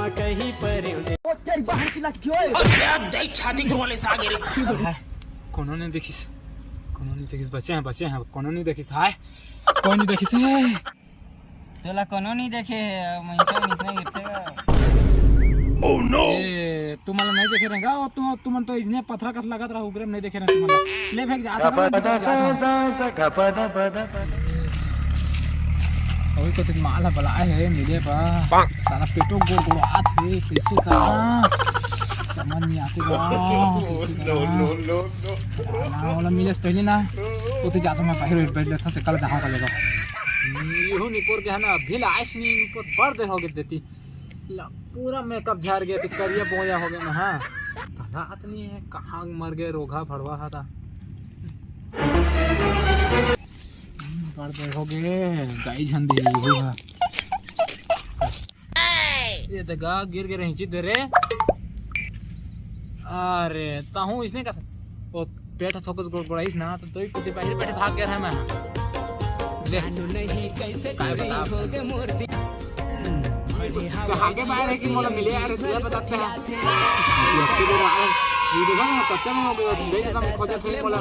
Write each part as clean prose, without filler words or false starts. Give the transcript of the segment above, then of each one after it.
गाँव कहीं पर ओ तेरी बहन की लग गयो अब जाई छाती वाले से आगे रे कोनो नहीं देखिस बच्चे हैं कोनो नहीं देखिस हाय कोई नहीं देखिस है तोला कोनो नहीं देखे मंचा निसने गिरतेगा ओह नो ए तुम्हारा नहीं देखे रहेगा और तुम तो इतने पत्थर कस लगत रहा उग्रम नहीं देखे रहे तुम्हारा ले फेंक जा अभी तो तीन माल बलाए है मिले बा साला पेटो गोड़ आत है कैसे करा समझ नहीं आते बा नो ना वाला मिले पहले ना उते जाता मैं बाहर बैठ लेता तो कल जहां का लेगा यो निकोर के है ना अभी लाइस नहीं निकोर बढ़ दे हो गए देती पूरा मेकअप झाड़ गया तो करिया बोया हो गया ना हां भला आदमी है कहां मर गए रोगा फड़वा था पर देखोगे गाई झंडी होगा ये तो गा गिर के रही दे रे अरे ताहू इसने का वो पेट थोकस गोड़ाइस ना तो ही कुछ पहले बैठे भाग गया है मैं जानू नहीं कैसे कोई हो गए मूर्ति कहां के बाहर है कि मोला मिले यार तुझे बताते हैं ये देखो ना कच्चा में हो गया ले जाता मैं खोजे थे मोला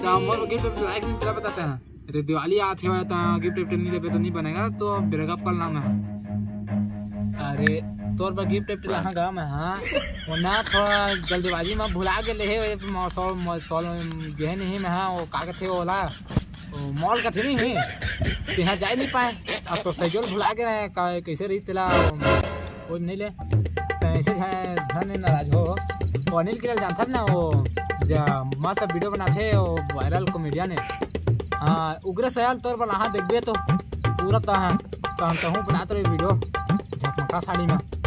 तो मोर गिफ्ट लाइक नहीं तेरा बताते हैं अरे दिवाली आते हुए तो गिफ्ट नहीं देबे तो नहीं बनेगा तो ब्रेकअप कर नाम है अरे तोर पर गिफ्ट यहाँ गाँव में हाँ वो ना थोड़ा जल्दीबाजी में भुला के ले सॉल गए नहीं मैं हाँ वो कागज थे ओला मॉल का थे नहीं तो यहाँ जा नहीं पाए अब तो सजोल भुला के रहे कैसे रही तेला वो नहीं ले तो ऐसे घर नहीं नाराज हो वो अनिल के लिए जानता ना वो मस्त वीडियो बनाते वो वायरल कॉमेडियन है हाँ उग्र सयाल तौर पर हाँ देखबे तो पूरा तो हम कहूँ बनाते रहे वीडियो झकमका साड़ी में